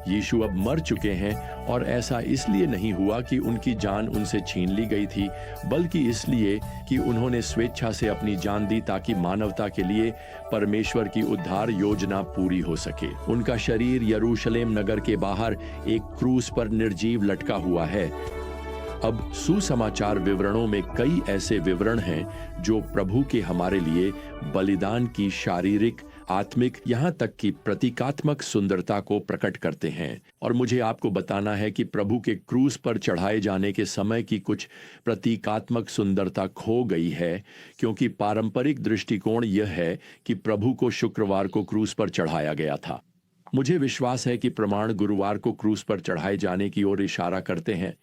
यीशु अब मर चुके हैं और ऐसा इसलिए नहीं हुआ कि उनकी जान उनसे छीन ली गई थी, बल्कि इसलिए कि उन्होंने स्वेच्छा से अपनी जान दी ताकि मानवता के लिए परमेश्वर की उद्धार योजना पूरी हो सके। उनका शरीर यरूशलेम नगर के बाहर एक क्रूस पर निर्जीव लटका हुआ है। अब सुसमाचार विवरणों में कई ऐसे विवरण हैं जो प्रभु के हमारे लिए बलिदान की शारीरिक, आत्मिक, यहाँ तक कि प्रतीकात्मक सुंदरता को प्रकट करते हैं। और मुझे आपको बताना है कि प्रभु के क्रूस पर चढ़ाए जाने के समय की कुछ प्रतीकात्मक सुंदरता खो गई है, क्योंकि पारंपरिक दृष्टिकोण यह है कि प्रभु को शुक्रवार को क्रूस पर चढ़ाया गया था। मुझे विश्वास है कि प्रमाण गुरुवार को क्रूस पर चढ़ाए जाने की ओर इशारा करते हैं।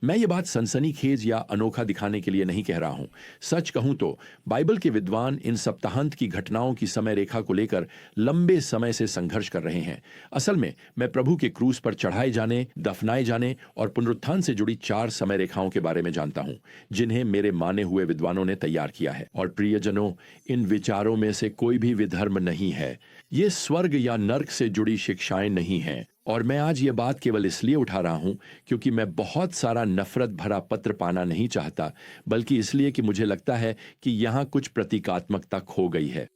मैं ये बात सनसनीखेज या अनोखा दिखाने के लिए नहीं कह रहा हूं। सच कहूं तो बाइबल के विद्वान इन सप्ताहांत की घटनाओं की समय रेखा को लेकर लंबे समय से संघर्ष कर रहे हैं। असल में मैं प्रभु के क्रूस पर चढ़ाए जाने, दफनाए जाने और पुनरुत्थान से जुड़ी 4 समय रेखाओं के बारे में जानता हूं, जिन्हें मेरे माने हुए विद्वानों ने तैयार किया है। और प्रियजनों, इन विचारों में से कोई भी विधर्म नहीं है। ये स्वर्ग या नर्क से जुड़ी शिक्षाएं नहीं हैं। और मैं आज ये बात केवल इसलिए उठा रहा हूं क्योंकि मैं बहुत सारा नफरत भरा पत्र पाना नहीं चाहता, बल्कि इसलिए कि मुझे लगता है कि यहां कुछ प्रतीकात्मकता खो गई है।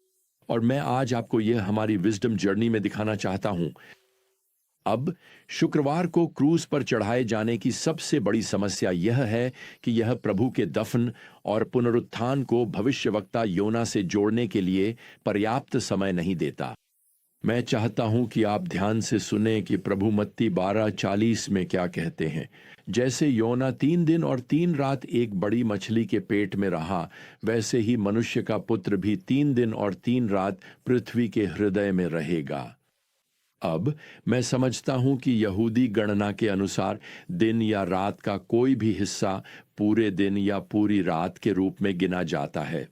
और मैं आज आपको यह हमारी विजडम जर्नी में दिखाना चाहता हूं। अब शुक्रवार को क्रूस पर चढ़ाए जाने की सबसे बड़ी समस्या यह है कि यह प्रभु के दफन और पुनरुत्थान को भविष्यवक्ता योना से जोड़ने के लिए पर्याप्त समय नहीं देता। मैं चाहता हूं कि आप ध्यान से सुने कि प्रभु मत्ती 12:40 में क्या कहते हैं। जैसे योना 3 दिन और 3 रात एक बड़ी मछली के पेट में रहा, वैसे ही मनुष्य का पुत्र भी 3 दिन और 3 रात पृथ्वी के हृदय में रहेगा। अब मैं समझता हूं कि यहूदी गणना के अनुसार दिन या रात का कोई भी हिस्सा पूरे दिन या पूरी रात के रूप में गिना जाता है।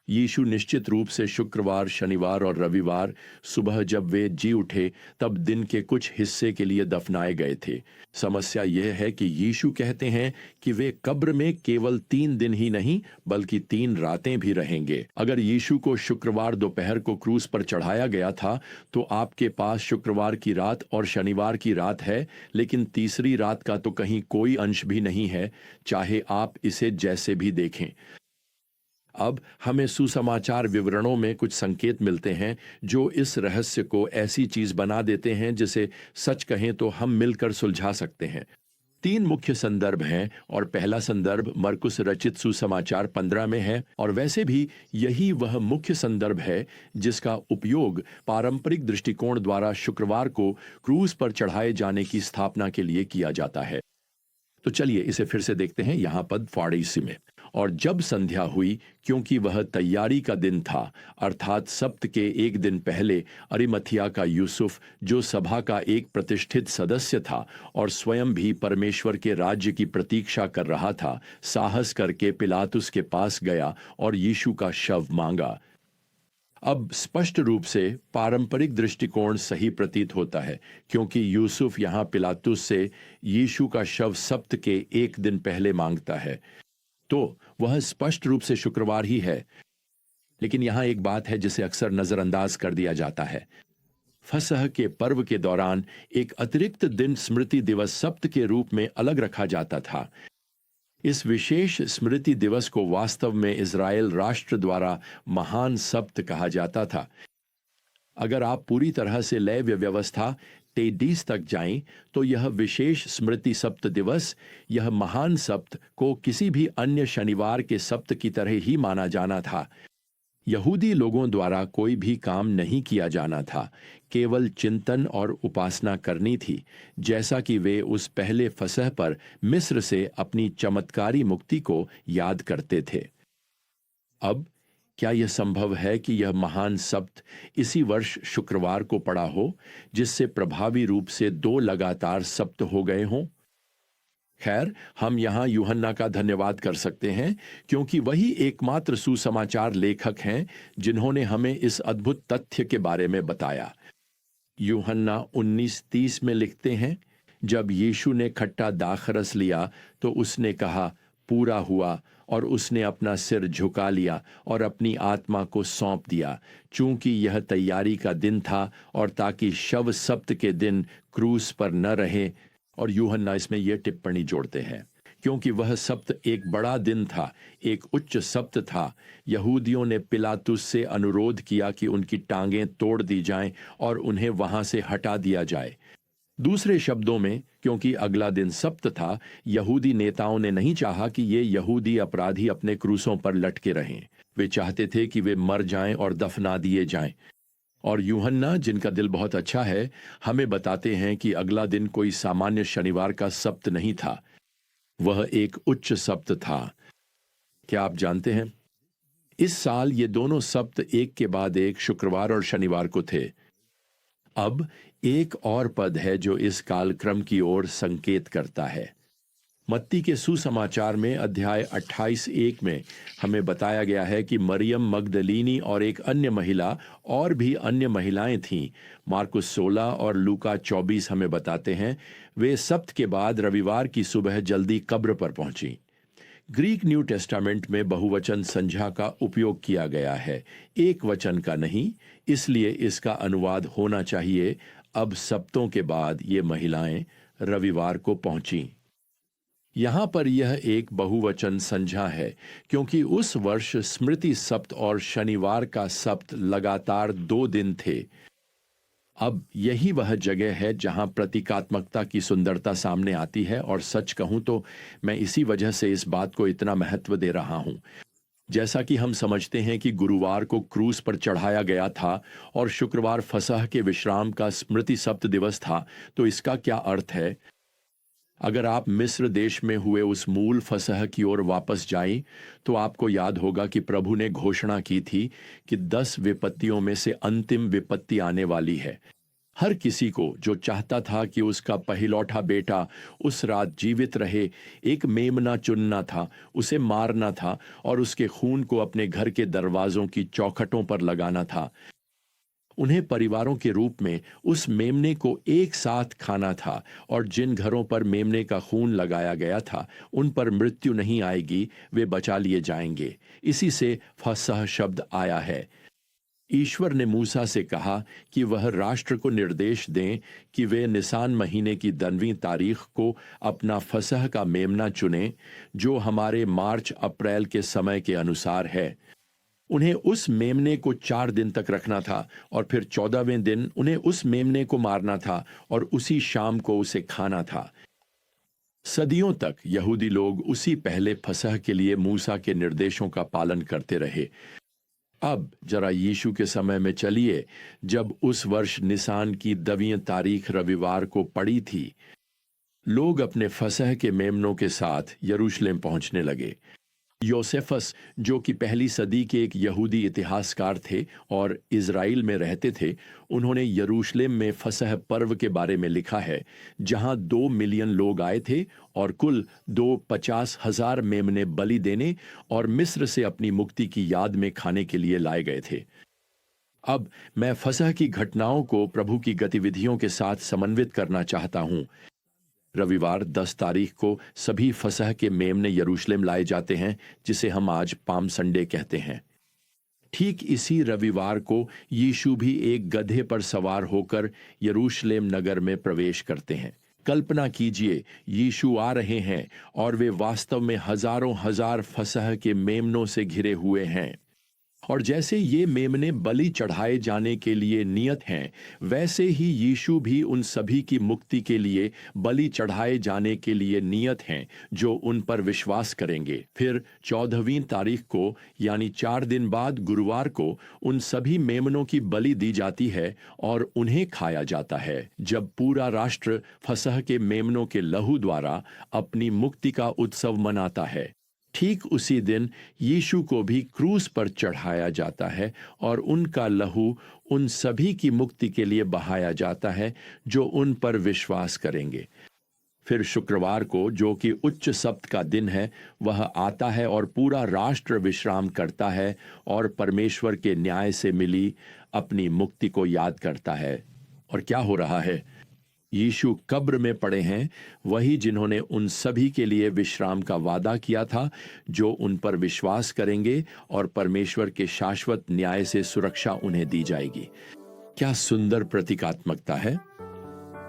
यीशु निश्चित रूप से शुक्रवार, शनिवार और रविवार सुबह जब वे जी उठे तब दिन के कुछ हिस्से के लिए दफनाए गए थे। समस्या यह है कि यीशु कहते हैं कि वे कब्र में केवल 3 दिन ही नहीं बल्कि 3 रातें भी रहेंगे। अगर यीशु को शुक्रवार दोपहर को क्रूस पर चढ़ाया गया था तो आपके पास शुक्रवार की रात और शनिवार की रात है, लेकिन तीसरी रात का तो कहीं कोई अंश भी नहीं है, चाहे आप इसे जैसे भी देखें। अब हमें सुसमाचार विवरणों में कुछ संकेत मिलते हैं जो इस रहस्य को ऐसी चीज बना देते हैं जिसे सच कहें तो हम मिलकर सुलझा सकते हैं। 3 मुख्य संदर्भ हैं और पहला संदर्भ मरकुस रचित सुसमाचार 15 में है, और वैसे भी यही वह मुख्य संदर्भ है जिसका उपयोग पारंपरिक दृष्टिकोण द्वारा शुक्रवार को क्रूस पर चढ़ाए जाने की स्थापना के लिए किया जाता है। तो चलिए इसे फिर से देखते हैं। यहां पद 40 में, और जब संध्या हुई, क्योंकि वह तैयारी का दिन था, अर्थात सप्त के एक दिन पहले, अरिमथिया का यूसुफ, जो सभा का एक प्रतिष्ठित सदस्य था और स्वयं भी परमेश्वर के राज्य की प्रतीक्षा कर रहा था, साहस करके पिलातुस के पास गया और यीशु का शव मांगा। अब स्पष्ट रूप से पारंपरिक दृष्टिकोण सही प्रतीत होता है, क्योंकि यूसुफ यहां पिलातुस से यीशु का शव सप्त के एक दिन पहले मांगता है, तो वह स्पष्ट रूप से शुक्रवार ही है। लेकिन यहां एक बात है जिसे अक्सर नजरअंदाज कर दिया जाता है। फसह के पर्व के दौरान एक अतिरिक्त दिन स्मृति दिवस सप्त के रूप में अलग रखा जाता था। इस विशेष स्मृति दिवस को वास्तव में इज़राइल राष्ट्र द्वारा महान सप्त कहा जाता था। अगर आप पूरी तरह से लेव्य व्यवस्था तेदीस तक जाएं, तो यह विशेष स्मृति सप्त दिवस, यह महान सप्त को किसी भी अन्य शनिवार के सप्त की तरह ही माना जाना था। यहूदी लोगों द्वारा कोई भी काम नहीं किया जाना था, केवल चिंतन और उपासना करनी थी, जैसा कि वे उस पहले फसह पर मिस्र से अपनी चमत्कारी मुक्ति को याद करते थे। अब क्या यह संभव है कि यह महान सप्त इसी वर्ष शुक्रवार को पड़ा हो, जिससे प्रभावी रूप से 2 लगातार सप्त हो गए हों? खैर, हम यहां यूहन्ना का धन्यवाद कर सकते हैं, क्योंकि वही एकमात्र सुसमाचार लेखक हैं जिन्होंने हमें इस अद्भुत तथ्य के बारे में बताया। यूहन्ना 19:30 में लिखते हैं, जब यीशु ने खट्टा दाखरस लिया तो उसने कहा, पूरा हुआ और उसने अपना सिर झुका लिया और अपनी आत्मा को सौंप दिया, चूंकि यह तैयारी का दिन था और ताकि शव सप्त के दिन क्रूस पर न रहे। और यूहन्ना इसमें यह टिप्पणी जोड़ते हैं, क्योंकि वह सप्त एक बड़ा दिन था, एक उच्च सप्त था। यहूदियों ने पिलातुस से अनुरोध किया कि उनकी टांगें तोड़ दी जाएं और उन्हें वहां से हटा दिया जाए। दूसरे शब्दों में, क्योंकि अगला दिन सप्त था, यहूदी नेताओं ने नहीं चाहा कि ये यहूदी अपराधी अपने क्रूसों पर लटके रहें। वे चाहते थे कि वे मर जाएं और दफना दिए जाएं। और यूहन्ना, जिनका दिल बहुत अच्छा है, हमें बताते हैं कि अगला दिन कोई सामान्य शनिवार का सप्त नहीं था, वह एक उच्च सप्त था। क्या आप जानते हैं, इस साल ये दोनों सप्त एक के बाद एक शुक्रवार और शनिवार को थे। अब एक और पद है जो इस कालक्रम की ओर संकेत करता है। मत्ती के सुसमाचार में अध्याय 28:1 में हमें बताया गया है कि मरियम मगदलीनी और एक अन्य महिला और भी अन्य महिलाएं थीं। मार्कुस 16 और लूका 24 हमें बताते हैं वे सप्त के बाद रविवार की सुबह जल्दी कब्र पर पहुंची। ग्रीक न्यू टेस्टामेंट में बहुवचन संज्ञा का उपयोग किया गया है, एक वचन का नहीं, इसलिए इसका अनुवाद होना चाहिए, अब सप्तों के बाद ये महिलाएं रविवार को पहुंची। यहां पर यह एक बहुवचन संज्ञा है, क्योंकि उस वर्ष स्मृति सप्त और शनिवार का सप्त लगातार 2 दिन थे। अब यही वह जगह है जहां प्रतीकात्मकता की सुंदरता सामने आती है, और सच कहूं तो मैं इसी वजह से इस बात को इतना महत्व दे रहा हूं। जैसा कि हम समझते हैं कि गुरुवार को क्रूस पर चढ़ाया गया था और शुक्रवार फसह के विश्राम का स्मृति सप्त दिवस था, तो इसका क्या अर्थ है? अगर आप मिस्र देश में हुए उस मूल फसह की ओर वापस जाएं, तो आपको याद होगा कि प्रभु ने घोषणा की थी कि 10 विपत्तियों में से अंतिम विपत्ति आने वाली है। हर किसी को जो चाहता था कि उसका पहिलौठा बेटा उस रात जीवित रहे, एक मेमना चुनना था, उसे मारना था और उसके खून को अपने घर के दरवाजों की चौखटों पर लगाना था। उन्हें परिवारों के रूप में उस मेमने को एक साथ खाना था, और जिन घरों पर मेमने का खून लगाया गया था उन पर मृत्यु नहीं आएगी, वे बचा लिए जाएंगे। इसी से फसह शब्द आया है। ईश्वर ने मूसा से कहा कि वह राष्ट्र को निर्देश दें कि वे निसान महीने की 10वीं तारीख को अपना फसह का मेमना चुनें, जो हमारे मार्च अप्रैल के समय के अनुसार है। उन्हें उस मेमने को 4 दिन तक रखना था और फिर 14वें दिन उन्हें उस मेमने को मारना था और उसी शाम को उसे खाना था। सदियों तक यहूदी लोग उसी पहले फसह के लिए मूसा के निर्देशों का पालन करते रहे। अब जरा यीशु के समय में चलिए, जब उस वर्ष निसान की 10वीं तारीख रविवार को पड़ी थी। लोग अपने फसह के मेमनों के साथ यरूशलेम पहुंचने लगे। योसेफस, जो कि पहली सदी के एक यहूदी इतिहासकार थे और इज़राइल में रहते थे, उन्होंने यरूशलेम में फसह पर्व के बारे में लिखा है, जहां 2 मिलियन लोग आए थे और कुल 250,000 मेमने बलि देने और मिस्र से अपनी मुक्ति की याद में खाने के लिए लाए गए थे। अब मैं फसह की घटनाओं को प्रभु की गतिविधियों के साथ समन्वित करना चाहता हूं। रविवार 10 तारीख को सभी फसह के मेमने यरूशलेम लाए जाते हैं, जिसे हम आज पाम संडे कहते हैं। ठीक इसी रविवार को यीशु भी एक गधे पर सवार होकर यरूशलेम नगर में प्रवेश करते हैं। कल्पना कीजिए, यीशु आ रहे हैं और वे वास्तव में हजारों हजार फसह के मेमनों से घिरे हुए हैं। और जैसे ये मेमने बलि चढ़ाए जाने के लिए नियत हैं, वैसे ही यीशु भी उन सभी की मुक्ति के लिए बलि चढ़ाए जाने के लिए नियत हैं जो उन पर विश्वास करेंगे। फिर 14वीं तारीख को, यानी 4 दिन बाद गुरुवार को, उन सभी मेमनों की बलि दी जाती है और उन्हें खाया जाता है, जब पूरा राष्ट्र फसह के मेमनों के लहू द्वारा अपनी मुक्ति का उत्सव मनाता है। ठीक उसी दिन यीशु को भी क्रूस पर चढ़ाया जाता है और उनका लहू उन सभी की मुक्ति के लिए बहाया जाता है जो उन पर विश्वास करेंगे। फिर शुक्रवार को, जो कि उच्च सप्त का दिन है, वह आता है और पूरा राष्ट्र विश्राम करता है और परमेश्वर के न्याय से मिली अपनी मुक्ति को याद करता है। और क्या हो रहा है? यीशु कब्र में पड़े हैं, वही जिन्होंने उन सभी के लिए विश्राम का वादा किया था जो उन पर विश्वास करेंगे, और परमेश्वर के शाश्वत न्याय से सुरक्षा उन्हें दी जाएगी। क्या सुंदर प्रतीकात्मकता है!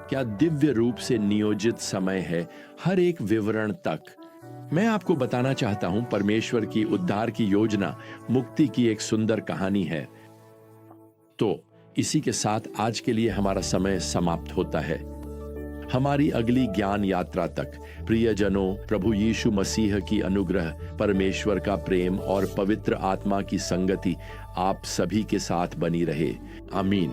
क्या दिव्य रूप से नियोजित समय है हर एक विवरण तक। मैं आपको बताना चाहता हूं, परमेश्वर की उद्धार की योजना मुक्ति की एक सुंदर कहानी है। तो इसी के साथ आज के लिए हमारा समय समाप्त होता है। हमारी अगली ज्ञान यात्रा तक प्रियजनों, प्रभु यीशु मसीह की अनुग्रह, परमेश्वर का प्रेम और पवित्र आत्मा की संगति आप सभी के साथ बनी रहे। आमीन।